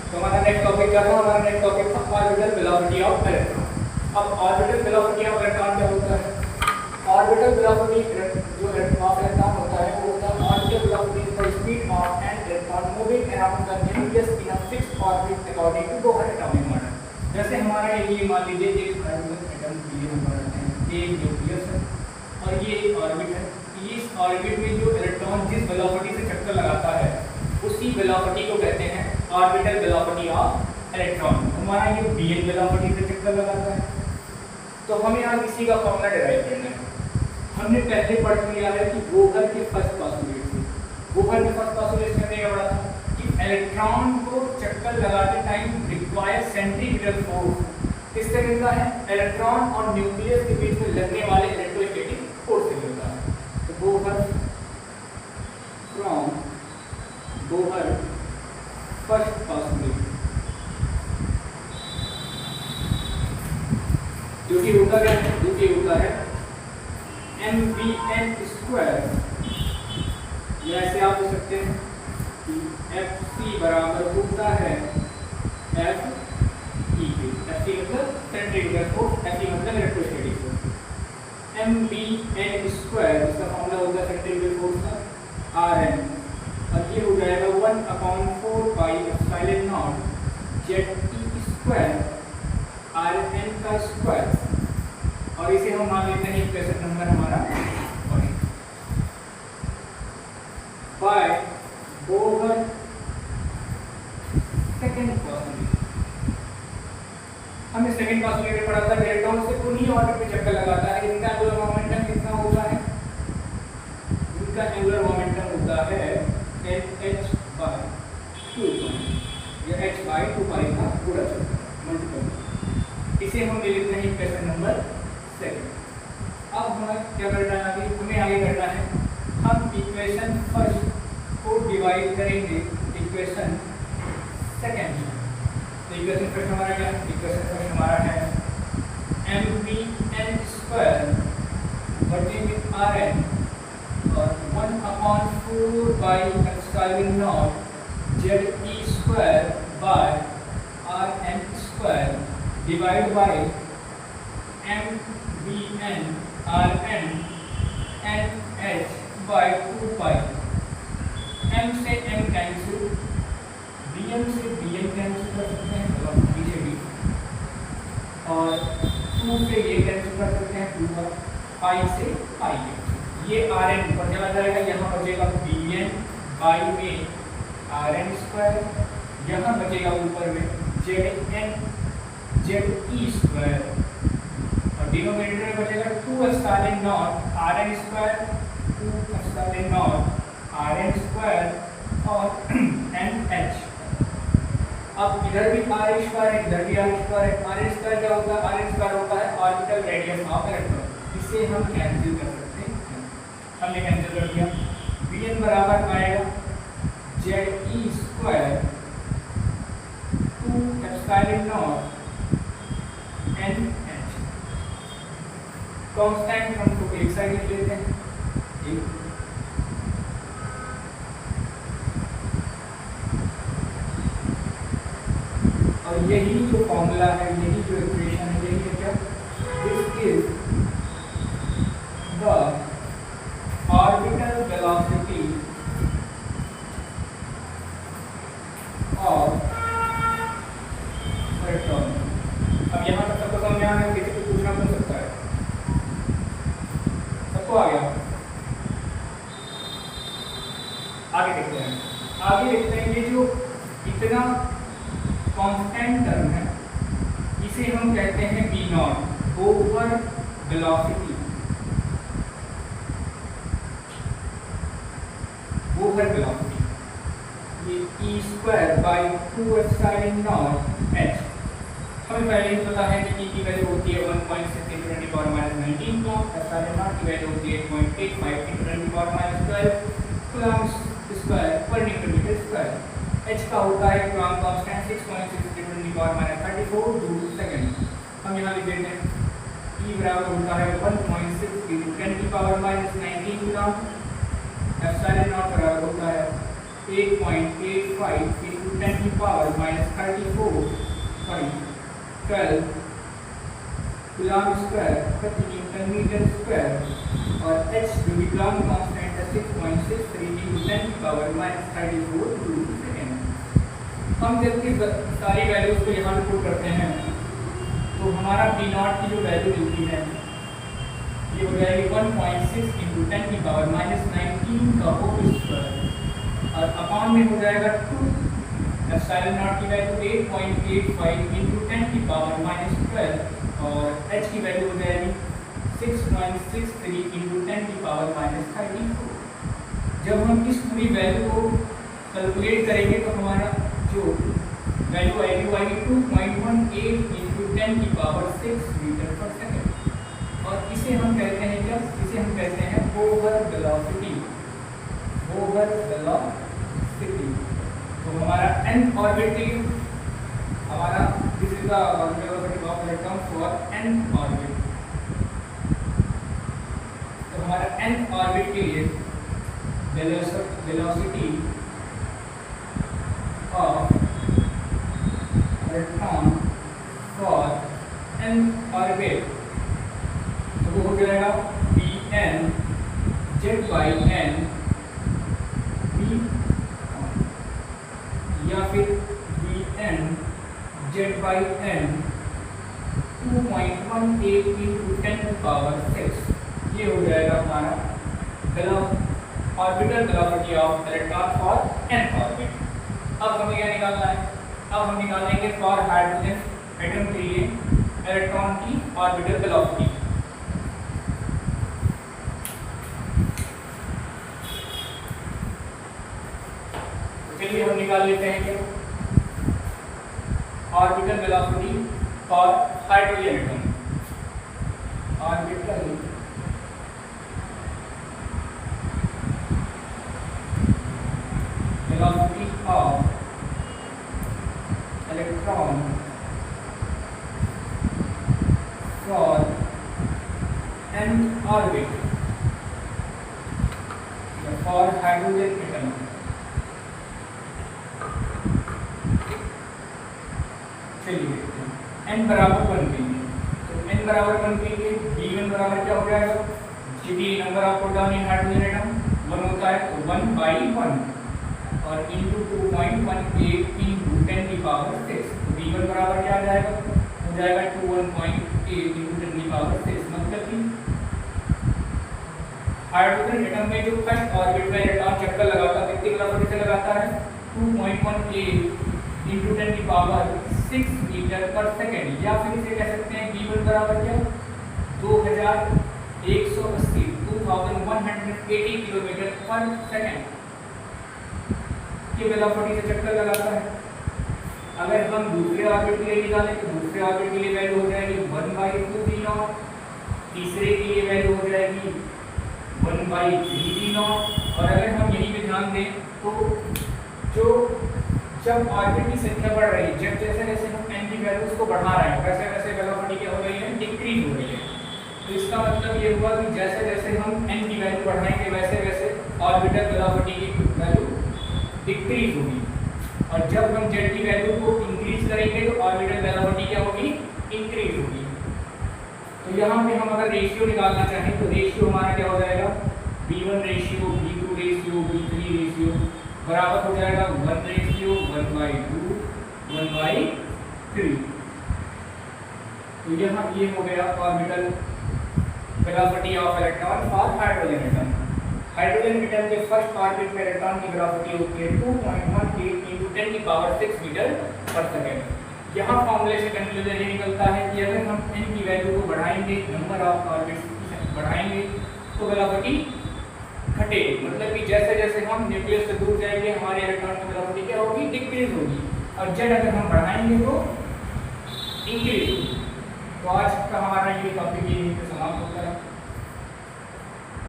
तो हमारा next topic क्या था? हमारा नेक्स्ट टॉपिक था ऑर्बिटल वेलोसिटी ऑफ इलेक्ट्रॉन। अब ऑर्बिटल वेलोसिटी ऑफ इलेक्ट्रॉन क्या होता है? ऑर्बिटल वेलोसिटी जो ऑफ इलेक्ट्रॉन होता है वो होता है orbital velocity is the speed of an electron moving around the nucleus in a fixed orbit according to Bohr atomic model. जैसे हमारा ये मान लीजिए एक हाइड्रोजन एटम लिए हम बनाते हैं, एक न्यूक्लियस है और ये एक ऑर्बिट है। इस ऑर्बिट में जो इलेक्ट्रॉन जिस वेलोसिटी से चक्कर लगाता है उसी वेलोसिटी को कहते हैं ऑर्बिटल वेलोसिटी ऑफ इलेक्ट्रॉन। हमारा ये bn वेलोसिटी से चक्कर लगाता है। तो हमें यहाँ इसी का फॉर्मूला डिराइव करना है। हमने पहले पढ़ लिया है कि बोहर के फर्स्ट पोस्टुलेट से, बोहर के फर्स्ट पोस्टुलेट से हमने क्या पढ़ा था कि इलेक्ट्रॉन को चक्कर लगाते टाइम रिक्वायर सेंट्रीफ्यूगल फोर्स किससे मिलता है? इलेक्ट्रॉन और न्यूक्लियस के बीच में लगने वाले इलेक्ट्रोस्टैटिक फोर्स से मिलता है। तो Bohr from Bohr first postulate जो कि होता क्या है? जो कि होता है mvn², या ऐसे आप लिख सकते हैं कि Fc बराबर होता है F E के। Fc मतलब सेंट्रीफ्यूगल फोर्स, Fe मतलब इलेक्ट्रोस्टैटिक फोर्स। mvn² इसका फॉर्मूला होता है सेंट्रीफ्यूगल फोर्स का Rn, और ये हो जाएगा 1/4 pi epsilon naught Ze² Rn का स्क्वायर। और इसे हम मान लेते हैं इक्वेशन नंबर हमारा 1 बाय बोहर सेकंड पोस्टुलेट। हमने सेकंड पोस्टुलेट में पढ़ा था इलेक्ट्रॉन से उन्हीं ऑर्बिट में चक्कर लगाता है। इनका एंगुलर मोमेंटम कितना होता है? इनका एंगुलर मोमेंटम होता है h/2 या h/2 का पूरा मल्टीपल। इसे हम ले लेते हैं इक्वेशन नंबर 2। अब हमें क्या करना है? आगे हमें आगे करना है, हम इक्वेशन फर्स्ट को डिवाइड करेंगे इक्वेशन सेकंड। तो इक्वेशन फर्स्ट हमारा क्या है? इक्वेशन फर्स्ट हमारा है mvn² वर्टिंग विद Rn और 1/4 by epsilon naught Ze² by Rn² divide by mvn Rn nh by 2 pi. m से m कैंसिल, bm से bm कैंसिल कर सकते हैं, मतलब b से b, और 2 से ये कैंसिल कर सकते हैं 2 का, पाई से पाई कैंसिल। ये Rn ऊपर चला जाएगा, यहाँ बचेगा bn बाई में Rn², यहाँ बचेगा ऊपर में Ze² और डिनोमिनेटर में बचेगा 2 epsilon not Rn², 2 epsilon not Rn² और nh। अब इधर भी R² है, इधर भी R² है। R² क्या होता है? R² होता है ऑर्बिटल रेडियस ऑफ इलेक्ट्रॉन। इसे हम कैंसिल कर सकते हैं, हमने कैंसिल कर दिया। Bn बराबर आएगा Ze² 2 epsilon not nh। Constant हम को एक साइड लिख लेते हैं, और यही जो फॉर्मूला है, यही जो इक्वेशन है, यही है क्या? This is the orbital velocity of electron. अब यहाँ तक सबको समझ में आ गया? किसी को पूछना पूछ सकता है? सबको आ गया? आगे देखते हैं, आगे देखते हैं। ये जो इतना कांस्टेंट टर्म है इसे हम कहते हैं V0 over velocity, over velocity. ये E² by 2 epsilon not h। हमें पहले ही पता है कि E की वैल्यू होती है 1.6 × 10⁻19 कूलम्ब, एप्सिलॉन नॉट की वैल्यू होती है 8.85 × 10⁻12 कूलम्ब स्क्वायर पर न्यूटन स्क्वायर। h का होता है कूलम्ब कांस्टेंट 6.6 × 10⁻34 जूल सेकंड। हम यहाँ लिख देते हैं E बराबर होता है 1.6 × 10⁻19 कूलम्ब, एप्सिलॉन नॉट बराबर होता है 8.85 × 10 की power minus 34 sorry 12 coulomb square प्रति न्यूटन मीटर स्क्वायर और h जो कि कूलम्ब कांस्टेंट है 6.63 into 10 की पावर माइनस 34 जूल सेकेंड। हम जब की सारी वैल्यूज को यहाँ पुट करते हैं तो हमारा पी नॉट की जो वैल्यू मिलती है ये हो जाएगी 1.6 into 10 की पावर माइनस 19 का होल स्क्वायर और अपॉन में हो जाएगा 2 एप्सिलॉन नॉट की वैल्यू 8.85 into 10 की पावर माइनस 12 और h की वैल्यू हो जाएगी 6.63 into 10 की पावर माइनस 34। जब हम इस पूरी वैल्यू को कैलकुलेट करेंगे तो हमारा जो वैल्यू आएगी वो आएगी 2.18 into 10 की पावर 6 मीटर पर सेकेंड और इसे हम कहते हैं क्या? इसे हम कहते हैं ओवर वेलोसिटी। ओवर वेलोसिटी तो हमारा n ऑर्बिट के लिए हमारा this is the velocity of electron for n orbit. तो हमारा n ऑर्बिट के लिए velocity of electron for n orbit तो वो हो जाएगा Vn z/n v या फिर Vn z/n 2.18 into 10 to power 6 ये हो जाएगा हमारा orbital velocity of electron for n orbit. अब हमें क्या निकालना है? अब हम निकालेंगे फॉर हाइड्रोजन एटम के लिए इलेक्ट्रॉन की ऑर्बिटल वेलोसिटी। चलिए हम निकाल लेते हैं क्या orbital velocity for hydrogen atom. Orbital velocity of electron for n orbit for hydrogen atom. चलिए n बराबर 1 के लिए तो n बराबर 1 के लिए V1 बराबर क्या हो जाएगा? क्योंकि number of proton in hydrogen atom 1 होता है तो 1/1 और इंटू 2.18 इंटू 10 की पावर 6 तो V1 बराबर क्या आ जाएगा? हो जाएगा 21.8 इंटू 10 की पावर 6 मतलब कि हाइड्रोजन एटम में जो फर्स्ट ऑर्बिट में इलेक्ट्रॉन चक्कर लगाता है कितनी वेलोसिटी से लगाता है? 2.18 इंटू 10 की पावर 6 मीटर पर सेकेंड या फिर इसे कह सकते हैं V1 बराबर क्या? 2180 किलोमीटर पर सेकेंड की वेलोसिटी से चक्कर लगाता है। अगर हम दूसरे ऑर्बिट के लिए निकालें तो दूसरे ऑर्बिट के लिए वैल्यू हो जाएगी 1/2 V0, तीसरे के लिए वैल्यू हो जाएगी 1/3 V0 और अगर हम यहीं पे ध्यान दें तो जो जब ऑर्बिट की संख्या बढ़ रही है जब जैसे जैसे हम n की वैल्यूज को बढ़ा रहे हैं वैसे वैसे वेलोसिटी क्या हो रही है? डिक्रीज हो रही है। तो इसका मतलब ये हुआ कि जैसे जैसे हम n की वैल्यू बढ़ाएंगे वैसे वैसे ऑर्बिटल वेलोसिटी की वैल्यू डिक्रीज होगी और जब हम z की वैल्यू को इंक्रीज करेंगे तो ऑर्बिटल वेलोसिटी क्या होगी? इंक्रीज होगी। तो यहाँ पे हम अगर रेशियो निकालना चाहें तो रेशियो हमारा क्या हो जाएगा? V1 ratio V2 ratio V3 ratio बराबर हो जाएगा 1 रेशियो 1/2 1/3। तो यहाँ ये हो गया orbital velocity of electron for hydrogen atom. Hydrogen atom के फर्स्ट ऑर्बिट में इलेक्ट्रॉन की वेलोसिटी होती है 2.18 इंटू 10 की पावर 6 मीटर पर सेकेंड। यहाँ फॉर्मूले से कंक्लूजन ये निकलता है कि अगर हम n की वैल्यू को बढ़ाएंगे नंबर ऑफ ऑर्बिट्स बढ़ाएंगे तो वेलोसिटी घटेगी मतलब कि जैसे जैसे हम न्यूक्लियस से दूर जाएंगे हमारे इलेक्ट्रॉन की वेलोसिटी क्या होगी? डिक्रीज होगी और z अगर हम बढ़ाएंगे तो इंक्रीज होगी। तो आज का हमारा ये टॉपिक यहीं पे समाप्त होता है।